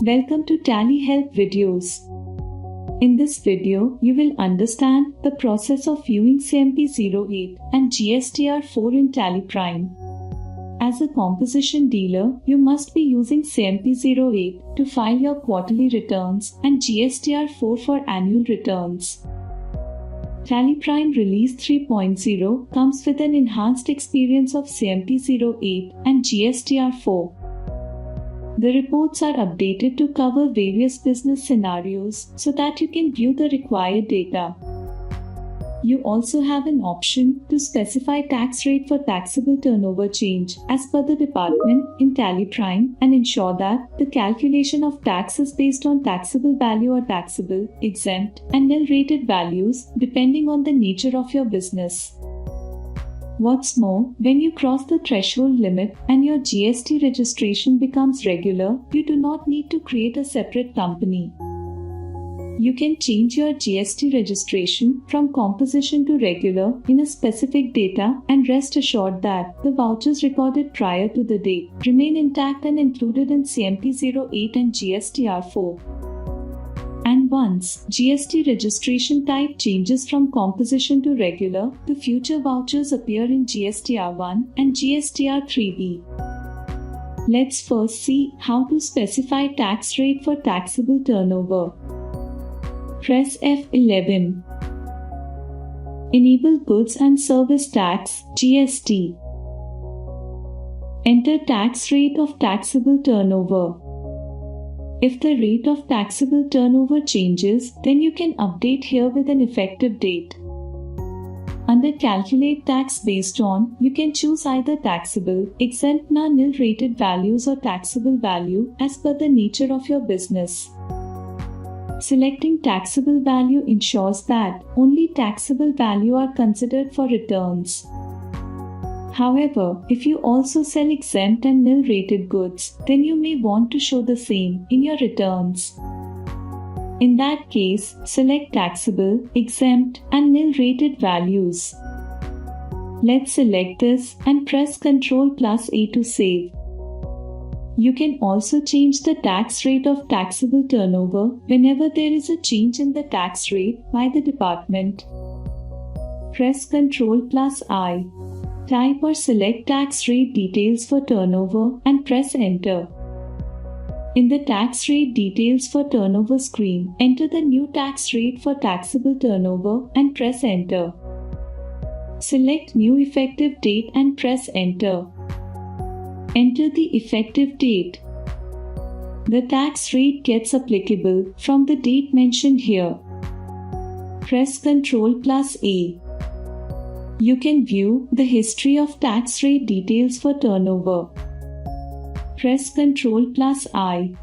Welcome to Tally Help videos. In this video, you will understand the process of viewing CMP-08 and GSTR-04 in TallyPrime. As a composition dealer, you must be using CMP-08 to file your quarterly returns and GSTR-04 for annual returns. TallyPrime Release 3.0 comes with an enhanced experience of CMP-08 and GSTR-04. The reports are updated to cover various business scenarios so that you can view the required data. You also have an option to specify tax rate for taxable turnover change as per the department in TallyPrime and ensure that the calculation of tax is based on taxable value or taxable, exempt, and nil-rated values depending on the nature of your business. What's more, when you cross the threshold limit and your GST registration becomes regular, you do not need to create a separate company. You can change your GST registration from composition to regular in a specific data and rest assured that the vouchers recorded prior to the date remain intact and included in CMP-08 and GSTR-04. And once GST registration type changes from composition to regular, the future vouchers appear in GSTR-1 and GSTR-3B. Let's first see how to specify tax rate for taxable turnover. Press F11. Enable Goods and Service Tax (GST). Enter tax rate of taxable turnover. If the rate of taxable turnover changes, then you can update here with an effective date. Under Calculate Tax Based On, you can choose either taxable, exempt, nil-rated values or taxable value as per the nature of your business. Selecting taxable value ensures that only taxable value are considered for returns. However, if you also sell exempt and nil-rated goods, then you may want to show the same in your returns. In that case, select taxable, exempt, and nil-rated values. Let's select this and press Ctrl+A to save. You can also change the tax rate of taxable turnover whenever there is a change in the tax rate by the department. Press Ctrl+I. Type or select tax rate details for turnover and press Enter. In the tax rate details for turnover screen, enter the new tax rate for taxable turnover and press Enter. Select New Effective Date and press Enter. Enter the effective date. The tax rate gets applicable from the date mentioned here. Press Ctrl+A. You can view the history of tax rate details for turnover. Press Ctrl+I.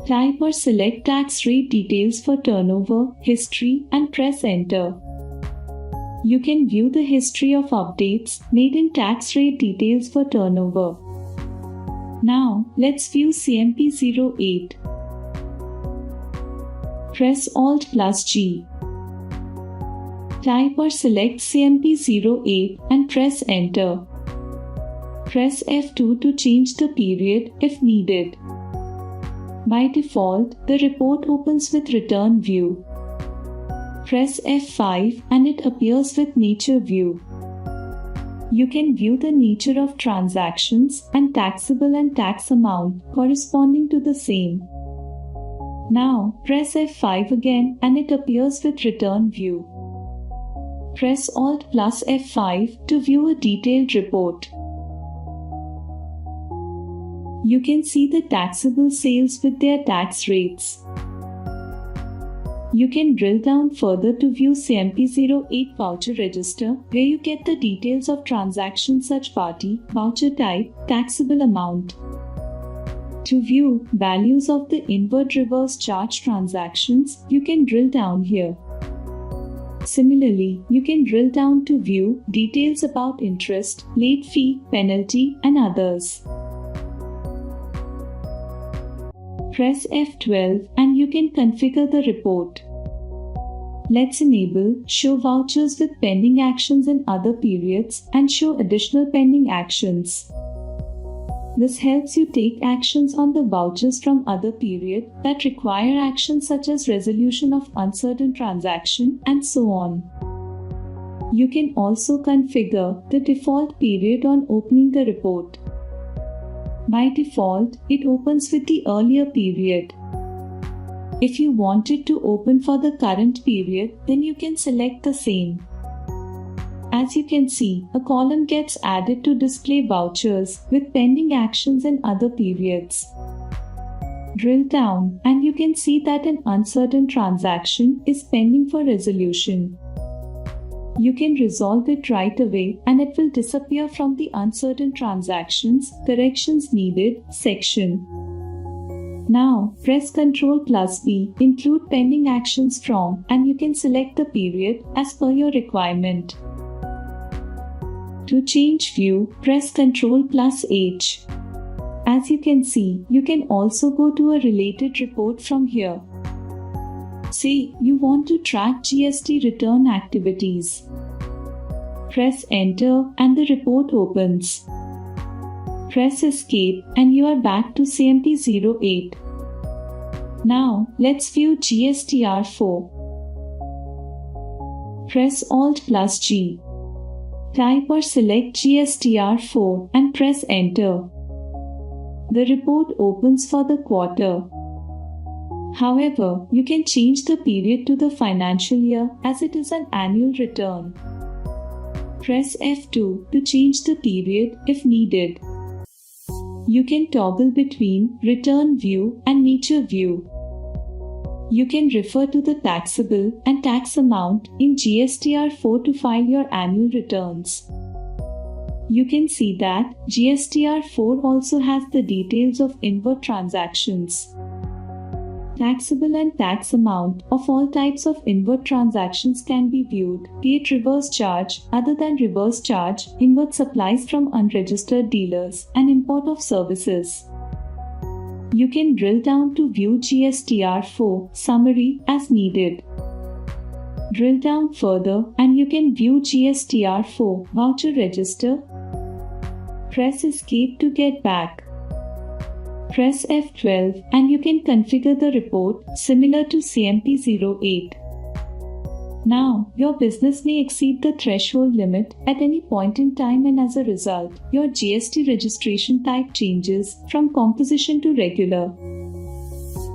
Type or select tax rate details for turnover, history, and press Enter. You can view the history of updates made in tax rate details for turnover. Now, let's view CMP-08. Press Alt+G. Type or select CMP-08 and press Enter. Press F2 to change the period if needed. By default, the report opens with Return View. Press F5 and it appears with Nature View. You can view the nature of transactions and taxable and tax amount corresponding to the same. Now, press F5 again and it appears with Return View. Press Alt+F5 to view a detailed report. You can see the taxable sales with their tax rates. You can drill down further to view CMP-08 voucher register, where you get the details of transactions such party, voucher type, taxable amount. To view values of the inward reverse charge transactions, you can drill down here. Similarly, you can drill down to view details about interest, late fee, penalty, and others. Press F12 and you can configure the report. Let's enable Show Vouchers with Pending Actions in Other Periods and show additional pending actions. This helps you take actions on the vouchers from other period that require actions such as resolution of uncertain transaction and so on. You can also configure the default period on opening the report. By default, it opens with the earlier period. If you want it to open for the current period, then you can select the same. As you can see, a column gets added to display vouchers with pending actions in other periods. Drill down and you can see that an uncertain transaction is pending for resolution. You can resolve it right away and it will disappear from the Uncertain Transactions Corrections Needed section. Now, press Ctrl+B, include pending actions from, and you can select the period as per your requirement. To change view, press Ctrl+H. As you can see, you can also go to a related report from here. Say you want to track GST return activities. Press Enter and the report opens. Press Escape and you are back to CMP-08. Now, let's view GSTR-04. Press Alt+G. Type or select GSTR-04 and press Enter. The report opens for the quarter. However, you can change the period to the financial year as it is an annual return. Press F2 to change the period if needed. You can toggle between Return View and Nature View. You can refer to the taxable and tax amount in GSTR-04 to file your annual returns. You can see that GSTR-04 also has the details of inward transactions. Taxable and tax amount of all types of inward transactions can be viewed, be it reverse charge, other than reverse charge, inward supplies from unregistered dealers, and import of services. You can drill down to view GSTR-04 summary as needed. Drill down further and you can view GSTR-04 voucher register. Press Escape to get back. Press F12 and you can configure the report similar to CMP-08. Now, your business may exceed the threshold limit at any point in time and as a result, your GST registration type changes from composition to regular.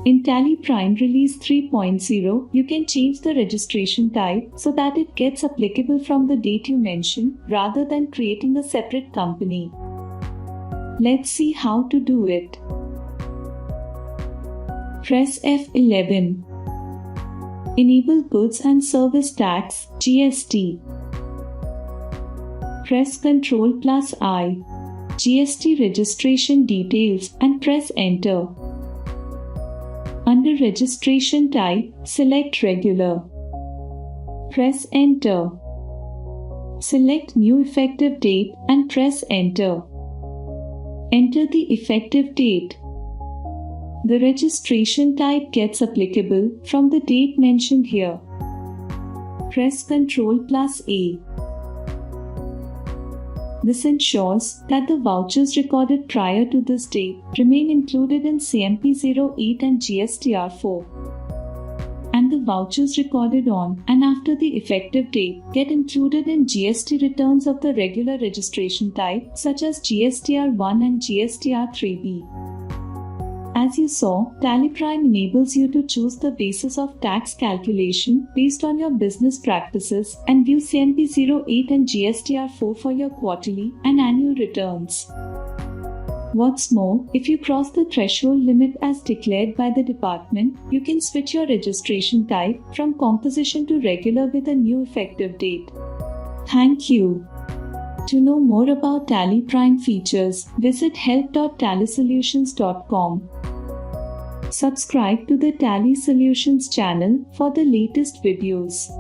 In TallyPrime Release 3.0, you can change the registration type so that it gets applicable from the date you mention rather than creating a separate company. Let's see how to do it. Press F11. Enable Goods and Service Tax (GST). Press Ctrl+I. GST registration details and press Enter. Under registration type, select Regular. Press Enter. Select New Effective Date and press Enter. Enter the effective date. The registration type gets applicable from the date mentioned here. Press Ctrl+A. This ensures that the vouchers recorded prior to this date remain included in CMP-08 and GSTR-04. And the vouchers recorded on and after the effective date get included in GST returns of the regular registration type such as GSTR-1 and GSTR-3B. As you saw, TallyPrime enables you to choose the basis of tax calculation based on your business practices and view CMP-08 and GSTR-04 for your quarterly and annual returns. What's more, if you cross the threshold limit as declared by the department, you can switch your registration type from composition to regular with a new effective date. Thank you. To know more about TallyPrime features, visit help.tallysolutions.com. Subscribe to the Tally Solutions channel for the latest videos.